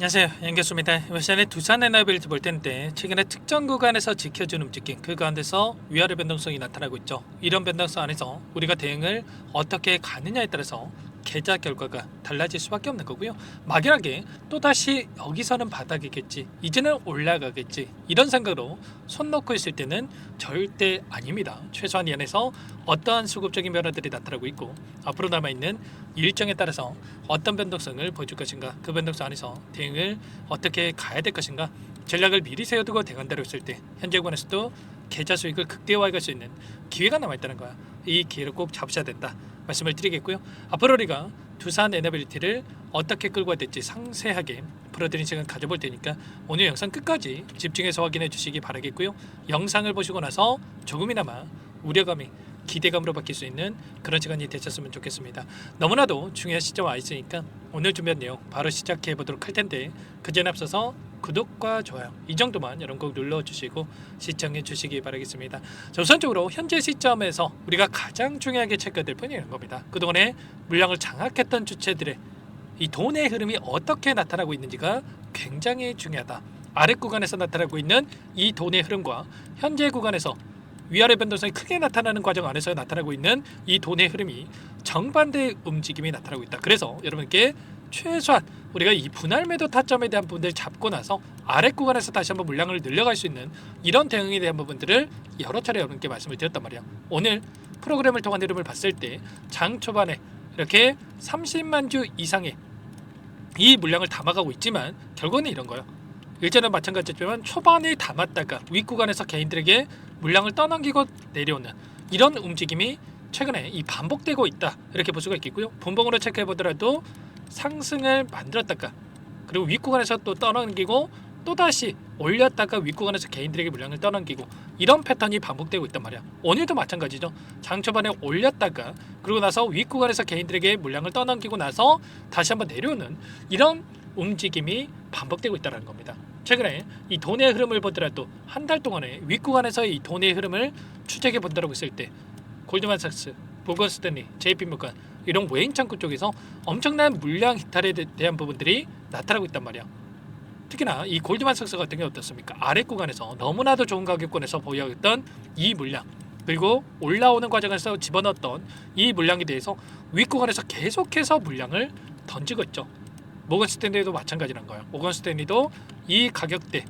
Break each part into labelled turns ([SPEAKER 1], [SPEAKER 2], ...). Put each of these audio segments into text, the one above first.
[SPEAKER 1] 안녕하세요, 연결수입니다. 이번 시간에 두산 에너빌리티 볼 텐데 최근에 특정 구간에서 지켜준 움직임, 그 가운데서 위아래 변동성이 나타나고 있죠. 이런 변동성 안에서 우리가 대응을 어떻게 가느냐에 따라서 계좌 결과가 달라질 수밖에 없는 거고요. 막연하게 또다시 여기서는 바닥이겠지, 이제는 올라가겠지, 이런 생각으로 손 놓고 있을 때는 절대 아닙니다. 최소한 이 안에서 어떠한 수급적인 변화들이 나타나고 있고 앞으로 남아있는 일정에 따라서 어떤 변동성을 보여줄 것인가, 그 변동성 안에서 대응을 어떻게 가야 될 것인가, 전략을 미리 세워두고 대응한다고 했을 때 현재 구간에서도 계좌 수익을 극대화할 수 있는 기회가 남아있다는 거야. 이 기회를 꼭 잡으셔야 된다 말씀을 드리겠고요. 앞으로 우리가 두산 에너빌리티를 어떻게 끌고 가야 될지 상세하게 풀어드린 시간 가져볼 테니까 오늘 영상 끝까지 집중해서 확인해 주시기 바라겠고요. 영상을 보시고 나서 조금이나마 우려감이 기대감으로 바뀔 수 있는 그런 시간이 되셨으면 좋겠습니다. 너무나도 중요한 시점 와 있으니까 오늘 준비한 내용 바로 시작해 보도록 할 텐데, 그 전에 앞서서 구독과 좋아요 이 정도만 여러분 꼭 눌러주시고 시청해 주시기 바라겠습니다. 자, 우선적으로 현재 시점에서 우리가 가장 중요하게 체크해야 될 분이 이런 겁니다. 그동안에 물량을 장악했던 주체들의 이 돈의 흐름이 어떻게 나타나고 있는지가 굉장히 중요하다. 아래 구간에서 나타나고 있는 이 돈의 흐름과 현재 구간에서 위아래 변동성이 크게 나타나는 과정 안에서 나타나고 있는 이 돈의 흐름이 정반대의 움직임이 나타나고 있다. 그래서 여러분께 최소한 우리가 이 분할 매도 타점에 대한 부분들을 잡고 나서 아래 구간에서 다시 한번 물량을 늘려갈 수 있는 이런 대응에 대한 부분들을 여러 차례 여러분께 말씀을 드렸단 말이야. 오늘 프로그램을 통한 흐름을 봤을 때 장 초반에 이렇게 30만 주 이상의 이 물량을 담아가고 있지만 결과는 이런 거예요. 일전은 마찬가지였지만 초반에 담았다가 윗구간에서 개인들에게 물량을 떠넘기고 내려오는 이런 움직임이 최근에 이 반복되고 있다, 이렇게 볼 수가 있겠고요. 분봉으로 체크해 보더라도 상승을 만들었다가 그리고 윗구간에서 또 떠넘기고 또다시 올렸다가 윗구간에서 개인들에게 물량을 떠넘기고 이런 패턴이 반복되고 있단 말이야. 오늘도 마찬가지죠. 장 초반에 올렸다가 그리고 나서 윗구간에서 개인들에게 물량을 떠넘기고 나서 다시 한번 내려오는 이런 움직임이 반복되고 있다는 겁니다. 최근에 이 돈의 흐름을 보더라도 한 달 동안에 윗구간에서 이 돈의 흐름을 추적해 본다고 했을 때 골드만삭스, 모건스탠리, JP모건 이런 외인 창구 쪽에서 엄청난 물량 이탈에 대한 부분들이 나타나고 있단 말이야. 특히나 이 골드만삭스 같은 게 어떻습니까? 아래 구간에서 너무나도 좋은 가격권에서 보유했던 이 물량, 그리고 올라오는 과정에서 집어넣었던 이 물량에 대해서 윗구간에서 계속해서 물량을 던지고 있죠. 모건 스탠리도 마찬가지란 거예요. 모건 스탠리도 이 가격대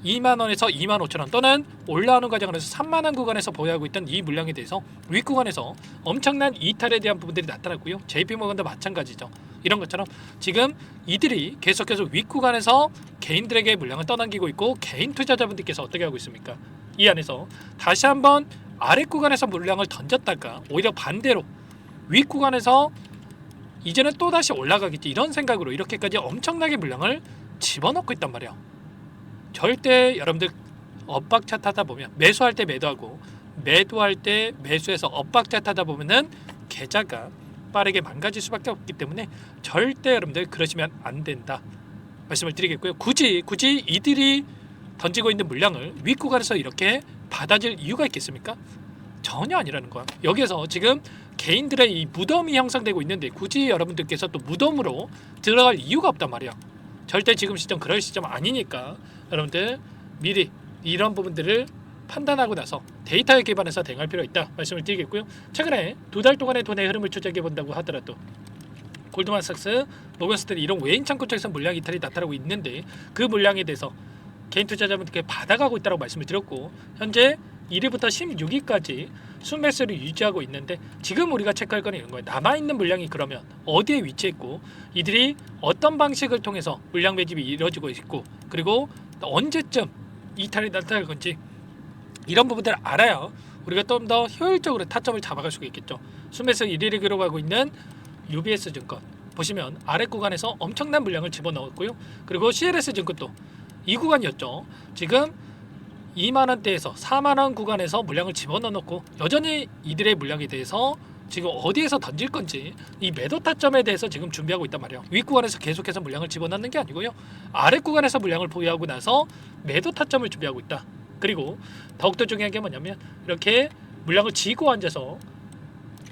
[SPEAKER 1] 2만원에서 25,000원 또는 올라오는 과정에서 3만원 구간에서 보유하고 있던 이 물량에 대해서 윗구간에서 엄청난 이탈에 대한 부분들이 나타났고요. JP모건도 마찬가지죠. 이런 것처럼 지금 이들이 계속해서 윗구간에서 개인들에게 물량을 떠넘기고 있고 개인 투자자분들께서 어떻게 하고 있습니까? 이 안에서 다시 한번 아래 구간에서 물량을 던졌다가 오히려 반대로 윗구간에서 이제는 또다시 올라가겠지, 이런 생각으로 이렇게까지 엄청나게 물량을 집어넣고 있단 말이야. 절대 여러분들 엇박 차트 하다 보면 매수할 때 매도하고 매도할 때 매수해서 엇박 차트 하다 보면은 계좌가 빠르게 망가질 수밖에 없기 때문에 절대 여러분들 그러시면 안 된다 말씀을 드리겠고요. 굳이 이들이 던지고 있는 물량을 윗구간에서 이렇게 받아줄 이유가 있겠습니까? 전혀 아니라는 거야. 여기에서 지금 개인들의 이 무덤이 형성되고 있는데 굳이 여러분들께서 또 무덤으로 들어갈 이유가 없단 말이야. 절대 지금 시점 그럴 시점 아니니까 여러분들 미리 이런 부분들을 판단하고 나서 데이터에 기반해서 대응할 필요가 있다 말씀을 드리겠고요. 최근에 두 달 동안의 돈의 흐름을 추적해 본다고 하더라도 골드만삭스, 모건스탠리 이런 외인 창구 쪽에서 물량 이탈이 나타나고 있는데 그 물량에 대해서 개인 투자자분들께 받아가고 있다고 말씀을 드렸고, 현재 1위부터 16위까지 순매수를 유지하고 있는데 지금 우리가 체크할 건 이런 거예요. 남아있는 물량이 그러면 어디에 위치했고 이들이 어떤 방식을 통해서 물량 매집이 이루어지고 있고 그리고 언제쯤 이탈이 나타날 건지 이런 부분들을 알아야 우리가 좀 더 효율적으로 타점을 잡아갈 수가 있겠죠. 순매수 1위를 기록하고 있는 UBS 증권 보시면 아래 구간에서 엄청난 물량을 집어넣었고요. 그리고 CLS 증권도 이 구간이었죠. 지금 2만원대에서 4만원 구간에서 물량을 집어넣고 여전히 이들의 물량에 대해서 지금 어디에서 던질 건지 이 매도 타점에 대해서 지금 준비하고 있단 말이에요. 윗구간에서 계속해서 물량을 집어넣는 게 아니고요. 아래 구간에서 물량을 보유하고 나서 매도 타점을 준비하고 있다. 그리고 더욱더 중요한 게 뭐냐면 이렇게 물량을 쥐고 앉아서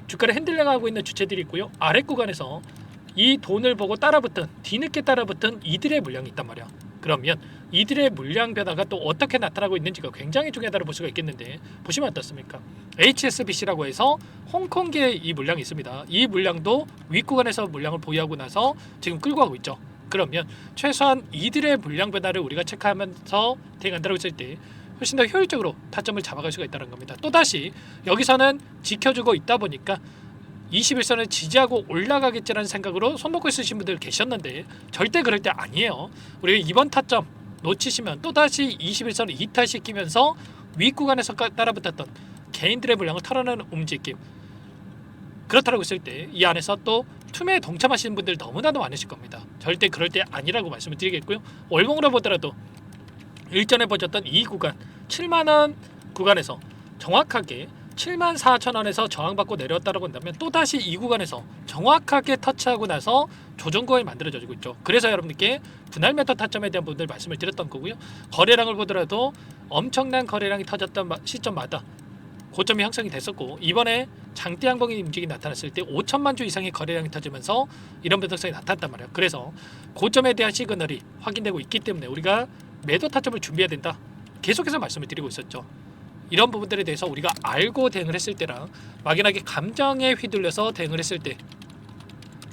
[SPEAKER 1] 주가를 핸들링하고 있는 주체들이 있고요. 아래 구간에서 이 돈을 보고 따라붙은 뒤늦게 따라붙은 이들의 물량이 있단 말이야. 그러면 이들의 물량 변화가 또 어떻게 나타나고 있는지가 굉장히 중요하다고 볼 수가 있겠는데 보시면 어떻습니까? HSBC라고 해서 홍콩계의 이 물량이 있습니다. 이 물량도 윗구간에서 물량을 보유하고 나서 지금 끌고 가고 있죠. 그러면 최소한 이들의 물량 변화를 우리가 체크하면서 대응한다고 했을 때 훨씬 더 효율적으로 타점을 잡아갈 수가 있다는 겁니다. 또다시 여기서는 지켜주고 있다 보니까 21선을 지지하고 올라가겠지라는 생각으로 손 놓고 있으신 분들 계셨는데 절대 그럴 때 아니에요. 우리가 이번 타점 놓치시면 또다시 21선을 이탈시키면서 윗구간에서 따라붙었던 개인들의 물량을 털어내는 움직임, 그렇다고 했을 때 이 안에서 또 투매에 동참하시는 분들 너무나도 많으실 겁니다. 절대 그럴 때 아니라고 말씀을 드리겠고요. 월봉으로 보더라도 일전에 보셨던 이 구간 7만원 구간에서 정확하게 74,000원에서 저항받고 내려왔다고 한다면 또다시 이 구간에서 정확하게 터치하고 나서 조정구간이 만들어지고 있죠. 그래서 여러분들께 분할 메터 타점에 대한 부분들 말씀을 드렸던 거고요. 거래량을 보더라도 엄청난 거래량이 터졌던 시점마다 고점이 형성이 됐었고, 이번에 장대 양봉의 움직임이 나타났을 때 5천만 주 이상의 거래량이 터지면서 이런 변동성이 나타났단 말이에요. 그래서 고점에 대한 시그널이 확인되고 있기 때문에 우리가 매도 타점을 준비해야 된다, 계속해서 말씀을 드리고 있었죠. 이런 부분들에 대해서 우리가 알고 대응을 했을 때랑 막연하게 감정에 휘둘려서 대응을 했을 때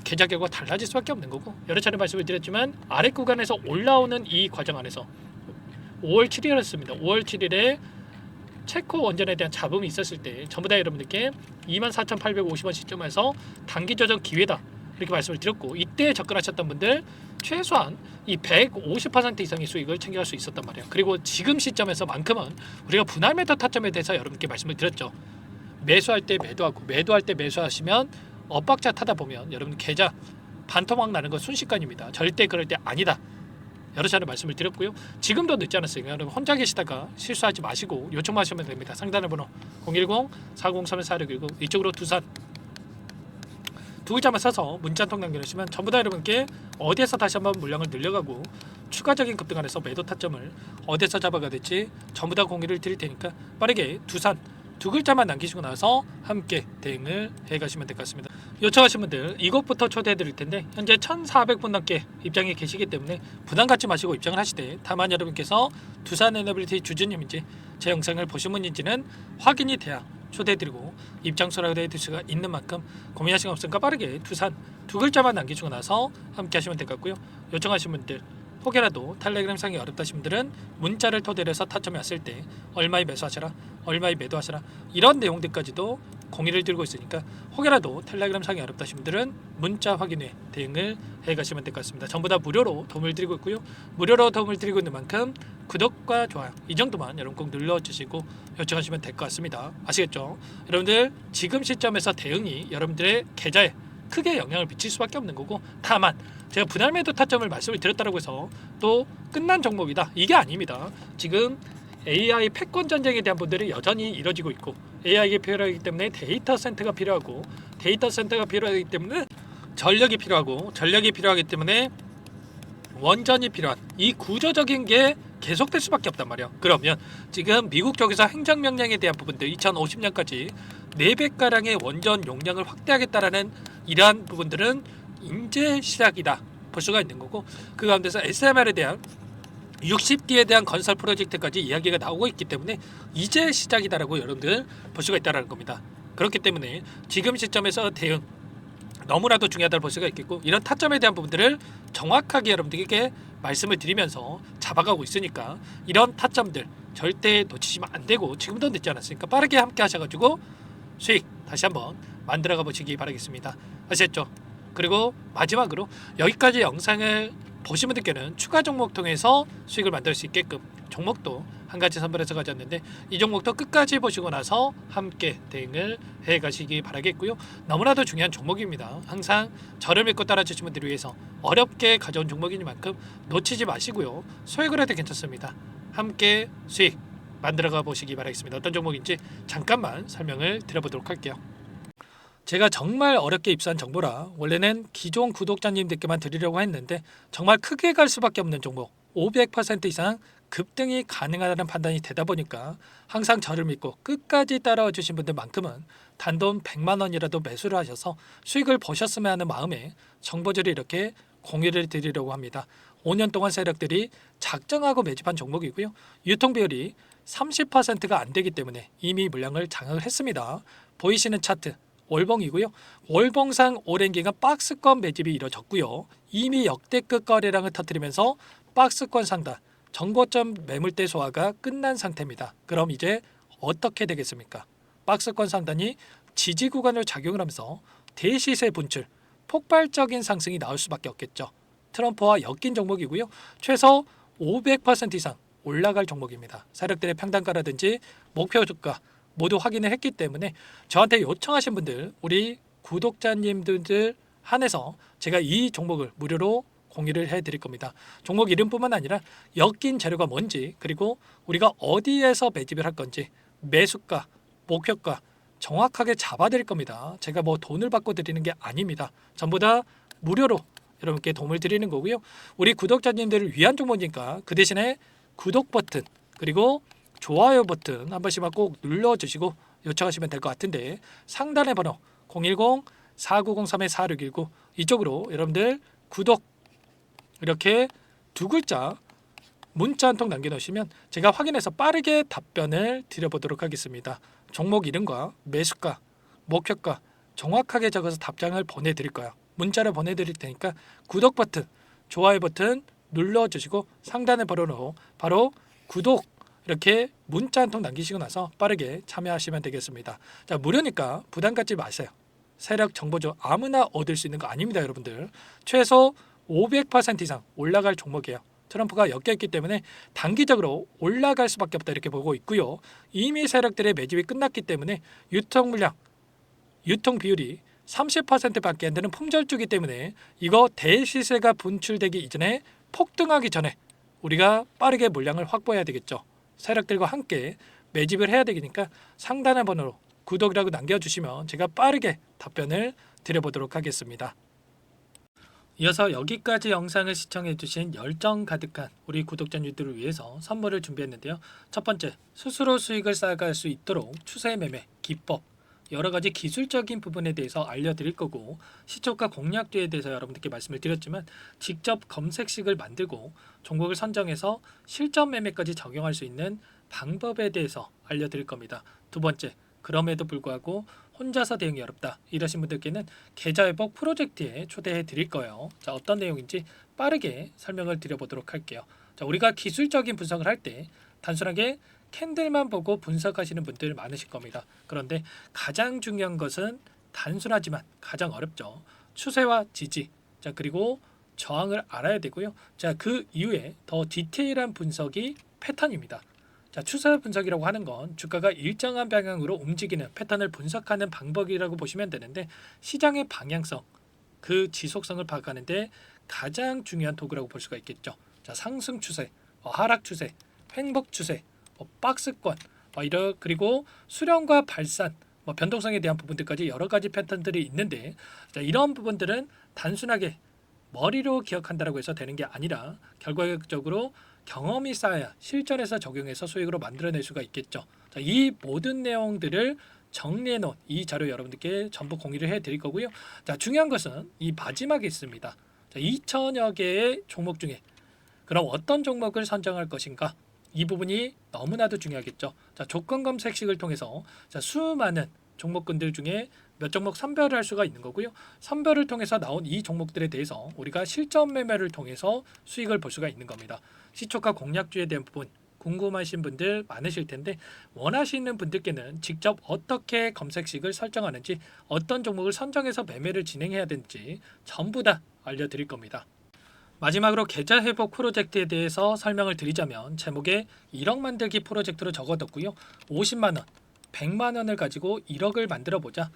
[SPEAKER 1] 계좌 결과가 달라질 수밖에 없는 거고, 여러 차례 말씀을 드렸지만 아래 구간에서 올라오는 이 과정 안에서 5월 7일이었습니다. 5월 7일에 체코 원전에 대한 잡음이 있었을 때 전부 다 여러분들께 24,850원 시점에서 단기 조정 기회다 이렇게 말씀을 드렸고, 이때 접근하셨던 분들 최소한 이 150% 이상의 수익을 챙겨갈 수 있었단 말이에요. 그리고 지금 시점에서만큼은 우리가 분할 매도 타점에 대해서 여러분께 말씀을 드렸죠. 매수할 때 매도하고 매도할 때 매수하시면 엇박자 타다 보면 여러분 계좌 반토막 나는 건 순식간입니다. 절대 그럴 때 아니다, 여러 차례 말씀을 드렸고요. 지금도 늦지 않았으니까 여러분 혼자 계시다가 실수하지 마시고 요청하시면 됩니다. 상단의 번호 010-403-4619 이쪽으로 두산 두 글자만 써서 문자 한 통 남겨주시면 전부 다 여러분께 어디에서 다시 한번 물량을 늘려가고 추가적인 급등 안에서 매도 타점을 어디에서 잡아가야 될지 전부 다 공유를 드릴 테니까 빠르게 두산 두 글자만 남기시고 나서 함께 대응을 해가시면 될 것 같습니다. 요청하신 분들 이곳부터 초대해 드릴 텐데 현재 1,400분 넘게 입장에 계시기 때문에 부담 갖지 마시고 입장을 하시되, 다만 여러분께서 두산 에너빌리티 주주님인지 제 영상을 보신 분인지는 확인이 돼야 초대해드리고 입장소라고 해드릴 수가 있는 만큼 고민하시는 거 없으니까 빠르게 두산 두 글자만 남기시고 나서 함께 하시면 될 것 같고요. 요청하신 분들 혹여라도 텔레그램 상이 어렵다신 분들은 문자를 토대로 해서 타점이 왔을 때 얼마에 매수하셔라, 얼마에 매도하셔라, 이런 내용들까지도 공유를 드리고 있으니까 혹여라도 텔레그램 상이 어렵다신 분들은 문자 확인에 대응을 해가시면 될 것 같습니다. 전부 다 무료로 도움을 드리고 있고요. 무료로 도움을 드리고 있는 만큼 구독과 좋아요 이 정도만 여러분 꼭 눌러주시고 요청하시면 될 것 같습니다. 아시겠죠? 여러분들 지금 시점에서 대응이 여러분들의 계좌에 크게 영향을 미칠 수밖에 없는 거고, 다만 제가 분할 매도 타점을 말씀을 드렸다고 해서 또 끝난 종목이다, 이게 아닙니다. 지금 AI 패권 전쟁에 대한 분들이 여전히 이뤄지고 있고, AI가 필요하기 때문에 데이터 센터가 필요하고, 데이터 센터가 필요하기 때문에 전력이 필요하고, 전력이 필요하기 때문에 원전이 필요한 이 구조적인 게 계속될 수밖에 없단 말이에요. 그러면 지금 미국 쪽에서 행정명령에 대한 부분들 2050년까지 4배가량의 원전 용량을 확대하겠다라는 이러한 부분들은 이제 시작이다 볼 수가 있는 거고, 그 가운데서 SMR에 대한 60기에 대한 건설 프로젝트까지 이야기가 나오고 있기 때문에 이제 시작이다라고 여러분들 볼 수가 있다는 겁니다. 그렇기 때문에 지금 시점에서 대응 너무나도 중요하다고 볼 수가 있겠고, 이런 타점에 대한 부분들을 정확하게 여러분들에게 말씀을 드리면서 잡아가고 있으니까 이런 타점들 절대 놓치시면 안 되고, 지금도 늦지 않았으니까 빠르게 함께 하셔가지고 수익 다시 한번 만들어가 보시기 바라겠습니다. 아셨죠? 그리고 마지막으로 여기까지 영상을 보신 분들께는 추가 종목 통해서 수익을 만들 수 있게끔 종목도 한 가지 선별해서 가졌는데, 이 종목도 끝까지 보시고 나서 함께 대응을 해 가시기 바라겠고요. 너무나도 중요한 종목입니다. 항상 저를 믿고 따라주신 분들을 위해서 어렵게 가져온 종목이니만큼 놓치지 마시고요. 소액을 해도 괜찮습니다. 함께 수익 만들어가 보시기 바라겠습니다. 어떤 종목인지 잠깐만 설명을 드려보도록 할게요. 제가 정말 어렵게 입수한 정보라 원래는 기존 구독자님들께만 드리려고 했는데 정말 크게 갈 수밖에 없는 종목, 500% 이상 급등이 가능하다는 판단이 되다 보니까 항상 저를 믿고 끝까지 따라와 주신 분들만큼은 단돈 100만 원이라도 매수를 하셔서 수익을 보셨으면 하는 마음에 정보들을 이렇게 공유를 드리려고 합니다. 5년 동안 세력들이 작정하고 매집한 종목이고요. 유통 비율이 30%가 안 되기 때문에 이미 물량을 장악을 했습니다. 보이시는 차트 월봉이고요. 월봉상 오랜 기간 박스권 매집이 이뤄졌고요. 이미 역대급 거래량을 터뜨리면서 박스권 상단 정고점 매물대 소화가 끝난 상태입니다. 그럼 이제 어떻게 되겠습니까? 박스권 상단이 지지 구간을 작용을 하면서 대시세 분출, 폭발적인 상승이 나올 수밖에 없겠죠. 트럼프와 엮인 종목이고요. 최소 500% 이상 올라갈 종목입니다. 세력들의 평단가라든지 목표 주가 모두 확인을 했기 때문에 저한테 요청하신 분들, 우리 구독자님들 한해서 제가 이 종목을 무료로 공유를 해드릴 겁니다. 종목 이름뿐만 아니라 엮인 재료가 뭔지, 그리고 우리가 어디에서 매집을 할 건지, 매수가, 목표가 정확하게 잡아드릴 겁니다. 제가 뭐 돈을 받고 드리는 게 아닙니다. 전부 다 무료로 여러분께 도움을 드리는 거고요. 우리 구독자님들을 위한 종목이니까 그 대신에 구독 버튼 그리고 좋아요 버튼 한 번씩만 꼭 눌러주시고 요청하시면 될 것 같은데, 상단의 번호 010-4903-4619 이쪽으로 여러분들 구독 이렇게 두 글자 문자 한 통 남겨놓으시면 제가 확인해서 빠르게 답변을 드려보도록 하겠습니다. 종목 이름과 매수가, 목표가 정확하게 적어서 답장을 보내드릴 거예요. 문자를 보내드릴 테니까 구독 버튼, 좋아요 버튼 눌러주시고 상단의 번호로 바로 구독 이렇게 문자 한 통 남기시고 나서 빠르게 참여하시면 되겠습니다. 자, 무료니까 부담 갖지 마세요. 세력 정보죠. 아무나 얻을 수 있는 거 아닙니다, 여러분들. 최소 500% 이상 올라갈 종목이에요. 트럼프가 엮여있기 때문에 단기적으로 올라갈 수밖에 없다 이렇게 보고 있고요. 이미 세력들의 매집이 끝났기 때문에 유통 물량, 유통 비율이 30%밖에 안 되는 품절주기 때문에 이거 대시세가 분출되기 이전에 폭등하기 전에 우리가 빠르게 물량을 확보해야 되겠죠. 세력들과 함께 매집을 해야 되니까 상단의 번호로 구독이라고 남겨주시면 제가 빠르게 답변을 드려보도록 하겠습니다. 이어서 여기까지 영상을 시청해주신 열정 가득한 우리 구독자님들을 위해서 선물을 준비했는데요. 첫 번째, 스스로 수익을 쌓아갈 수 있도록 추세 매매 기법, 여러 가지 기술적인 부분에 대해서 알려드릴 거고, 시초가 공략주에 대해서 여러분들께 말씀을 드렸지만 직접 검색식을 만들고 종목을 선정해서 실전 매매까지 적용할 수 있는 방법에 대해서 알려드릴 겁니다. 두 번째, 그럼에도 불구하고 혼자서 대응이 어렵다 이러신 분들께는 계좌회복 프로젝트에 초대해 드릴 거예요. 자, 어떤 내용인지 빠르게 설명을 드려보도록 할게요. 자, 우리가 기술적인 분석을 할 때 단순하게 캔들만 보고 분석하시는 분들 많으실 겁니다. 그런데 가장 중요한 것은 단순하지만 가장 어렵죠. 추세와 지지, 자, 그리고 저항을 알아야 되고요. 자, 그 이후에 더 디테일한 분석이 패턴입니다. 자, 추세 분석이라고 하는 건 주가가 일정한 방향으로 움직이는 패턴을 분석하는 방법이라고 보시면 되는데, 시장의 방향성, 그 지속성을 파악하는데 가장 중요한 도구라고 볼 수가 있겠죠. 자, 상승 추세, 하락 추세, 횡복 추세, 박스권, 그리고 수렴과 발산, 변동성에 대한 부분들까지 여러 가지 패턴들이 있는데, 자, 이런 부분들은 단순하게 머리로 기억한다고 해서 되는 게 아니라 결과적으로 경험이 쌓아야 실전에서 적용해서 수익으로 만들어낼 수가 있겠죠. 자, 이 모든 내용들을 정리해 놓은 이 자료 여러분들께 전부 공유를 해드릴 거고요. 자, 중요한 것은 이 마지막에 있습니다. 자, 2천여 개의 종목 중에 그럼 어떤 종목을 선정할 것인가? 이 부분이 너무나도 중요하겠죠. 자, 조건 검색식을 통해서 자, 수많은 종목군들 중에 몇 종목 선별을 할 수가 있는 거고요. 선별을 통해서 나온 이 종목들에 대해서 우리가 실전 매매를 통해서 수익을 볼 수가 있는 겁니다. 시초가 공략주에 대한 부분 궁금하신 분들 많으실 텐데, 원하시는 분들께는 직접 어떻게 검색식을 설정하는지, 어떤 종목을 선정해서 매매를 진행해야 되는지 전부 다 알려드릴 겁니다. 마지막으로 계좌 회복 프로젝트에 대해서 설명을 드리자면, 제목에 1억 만들기 프로젝트로 적어뒀고요. 50만 원, 100만 원을 가지고 1억을 만들어 보자,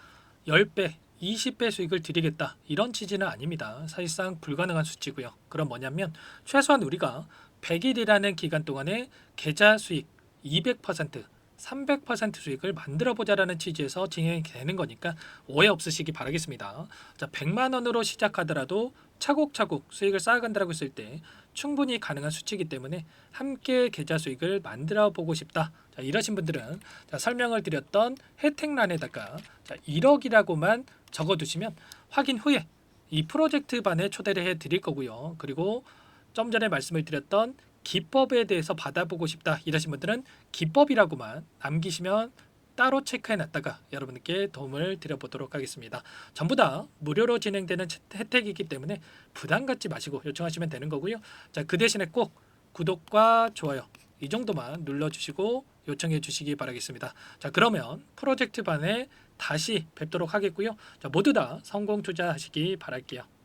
[SPEAKER 1] 10배, 20배 수익을 드리겠다, 이런 취지는 아닙니다. 사실상 불가능한 수치고요. 그럼 뭐냐면 최소한 우리가 100일이라는 기간 동안에 계좌 수익 200%, 300% 수익을 만들어 보자라는 취지에서 진행이 되는 거니까 오해 없으시기 바라겠습니다. 자, 100만 원으로 시작하더라도 차곡차곡 수익을 쌓아간다고 했을 때 충분히 가능한 수치이기 때문에 함께 계좌 수익을 만들어 보고 싶다. 자, 이러신 분들은 자, 설명을 드렸던 혜택란에다가 자, 1억이라고만 적어두시면 확인 후에 이 프로젝트 반에 초대를 해 드릴 거고요. 그리고 좀 전에 말씀을 드렸던 기법에 대해서 받아보고 싶다 이러신 분들은 기법이라고만 남기시면 따로 체크해 놨다가 여러분께 도움을 드려보도록 하겠습니다. 전부 다 무료로 진행되는 혜택이기 때문에 부담 갖지 마시고 요청하시면 되는 거고요. 자, 그 대신에 꼭 구독과 좋아요 이 정도만 눌러주시고 요청해 주시기 바라겠습니다. 자, 그러면 프로젝트 반에 다시 뵙도록 하겠고요. 자, 모두 다 성공 투자하시기 바랄게요.